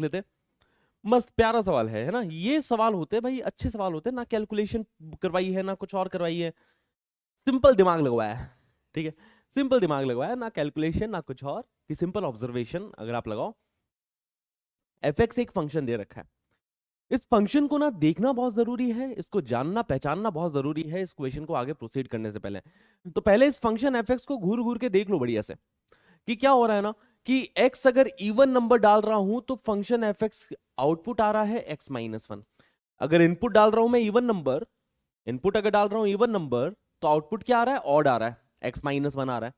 लेते हैं। मस्त प्यारा सवाल है ना। ये सवाल होते हैं भाई, अच्छे सवाल होते हैं ना, कैलकुलेशन करवाई है ना कुछ और करवाई है, सिंपल दिमाग लगवाया है। ठीक है, सिंपल दिमाग लगवाया, ना कैलकुलेशन ना कुछ और, कि सिंपल ऑब्जर्वेशन अगर आप लगाओ। एफ एक्स एक फंक्शन दे रखा है, इस फंक्शन को ना देखना बहुत जरूरी है, इसको जानना पहचानना बहुत जरूरी है इस क्वेश्चन को आगे प्रोसीड करने से पहले। तो पहले इस फंक्शन एफ एक्स को घूर घूर के देख लो बढ़िया से, कि क्या हो रहा है ना, कि x अगर इवन नंबर डाल रहा हूं तो फंक्शन एफ एक्स आउटपुट आ रहा है x-1। अगर इनपुट डाल रहा हूं मैं इवन नंबर, इनपुट अगर डाल रहा हूं इवन नंबर, तो आउटपुट क्या आ रहा है, ऑड आ रहा है, x-1 आ रहा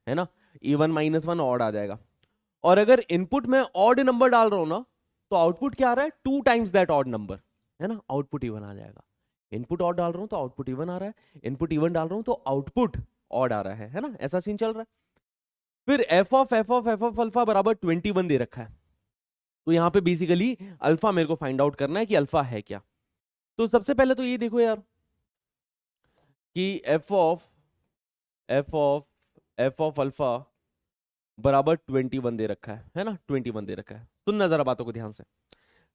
है ना, इवन -1 ऑड आ जाएगा। और अगर इनपुट में ऑड नंबर डाल रहा हूं ना, तो आउटपुट क्या आ रहा है, 2 टाइम्स दैट ऑड नंबर, है ना, आउटपुट इवन आ जाएगा। इनपुट ऑड डाल रहा हूं तो आउटपुट इवन आ रहा है, इनपुट इवन डाल रहा हूं तो आउटपुट ऑड आ रहा है ना, ऐसा सीन चल रहा है। फिर f ऑफ अल्फा बराबर 21 दे रखा है, तो यहां पे बेसिकली अल्फा मेरे को फाइंड आउट करना है कि अल्फा है क्या। तो सबसे पहले तो ये देखो यार, कि एफ ऑफ अल्फा बराबर 21 दे रखा है ना, 21 दे रखा है। सुनना जरा बातों को ध्यान से,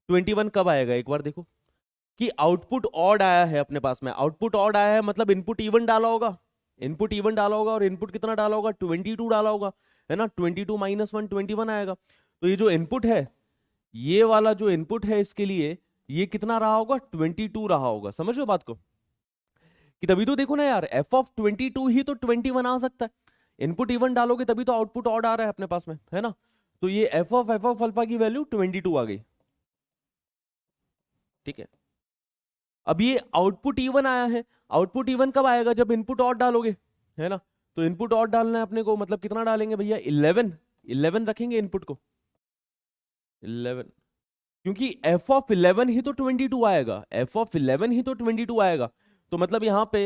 21 कब आएगा एक बार देखो, कि आउटपुट ऑड आया है अपने पास में, आउटपुट ऑड आया है मतलब इनपुट इवन डाला होगा, इनपुट इवन डाला होगा, और इनपुट कितना डाला होगा, 22 डाला होगा, है ना, 22 - 1 21 आएगा। तो ये जो इनपुट है, ये वाला जो इनपुट है इसके लिए, ये कितना रहा होगा, 22 रहा होगा। समझ रहे हो बात को, कि तभी तो देखो ना यार, एफ ऑफ 22 ही तो 21 आ सकता है, इनपुट इवन डालोगे तभी तो आउटपुट ऑड आ रहा है अपने पास में, है ना। तो ये एफ ऑफ अल्फा की वैल्यू 22 आ गई। ठीक है, अब ये आउटपुट इवन आया है, आउटपुट इवन कब आएगा, जब इनपुट ऑड डालोगे, है ना। तो इनपुट ऑड डालना है अपने को, मतलब कितना डालेंगे भैया, 11 रखेंगे इनपुट को, 11, क्योंकि एफ ऑफ 11 ही तो 22 आएगा, एफ ऑफ 11 ही तो 22 आएगा। तो मतलब यहां पे,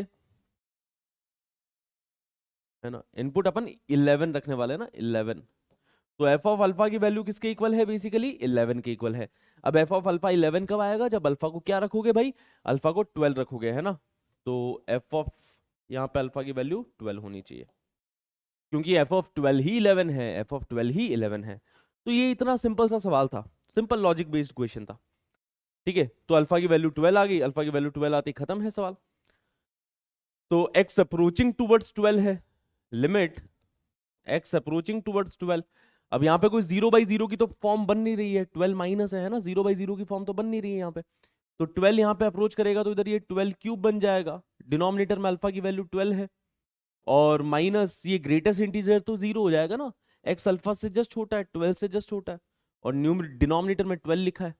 है ना, इनपुट अपन 11 रखने वाले हैं ना, 11। तो एफ ऑफ अल्फा की वैल्यू किसके इक्वल है, बेसिकली 11 के इक्वल है। अब एफ ऑफ अल्फा 11 कब आएगा, जब अल्फा को क्या रखोगे भाई, अल्फा को 12 रखोगे, है ना। तो एफ ऑफ, यहाँ पे अल्फा की वैल्यू 12 होनी चाहिए, क्योंकि एफ ऑफ 12 ही 11 है, एफ ऑफ 12 ही 11 है। तो ये इतना सिंपल सा सवाल था, सिंपल लॉजिक बेस्ड क्वेश्चन था। ठीक है, तो अल्फा की वैल्यू 12 आ गई, अल्फा की वैल्यू 12 आती खत्म है सवाल। तो x अप्रोचिंग टूवर्ड्स 12 है, लिमिट x अप्रोचिंग टूवर्ड्स 12। अब यहाँ पे कोई 0/0 की तो फॉर्म बन नहीं रही है, 12 माइनस है ना, 0/0 की फॉर्म तो बन नहीं रही है यहाँ पे। तो 12 यहाँ पे अप्रोच करेगा तो इधर ये 12 क्यूब बन जाएगा, डिनोमिनेटर में अल्फा की वैल्यू 12 है, और माइनस ये ग्रेटेस्ट इंटीजर तो 0 हो जाएगा ना, x अल्फा से जस्ट छोटा है, 12 से जस्ट छोटा है, और डिनोमिनेटर में 12 लिखा है,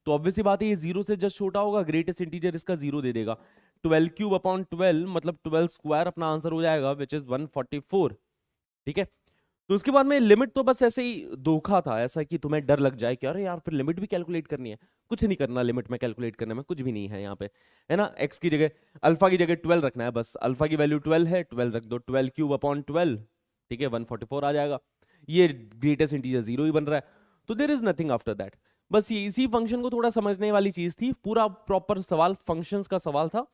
तो ऑब्वियसली बात है ये 0 से जस्ट छोटा होगा, ग्रेटेस्ट इंटीजर इसका 0 दे देगा। 12 क्यूब अपॉन 12 मतलब 12 स्क्वायर अपना आंसर हो जाएगा, विच इज 144। ठीक है, तो उसके बाद में लिमिट तो बस ऐसे ही धोखा था, ऐसा कि तुम्हें डर लग जाए कि अरे यार फिर लिमिट भी कैलकुलेट करनी है। कुछ नहीं करना लिमिट में, कैलकुलेट करने में कुछ भी नहीं है यहाँ पे, है ना। एक्स की जगह, अल्फा की जगह 12 रखना है बस, अल्फा की वैल्यू 12 है, 12 रख दो, 12 क्यूब अपॉन 12, ठीक है, 144 आ जाएगा। ये ग्रेटेस्ट इंटीजर 0 ही बन रहा है, तो there is nothing after that. बस ये इसी फंक्शन को थोड़ा समझने वाली चीज थी, पूरा प्रॉपर सवाल फंक्शंस का सवाल था,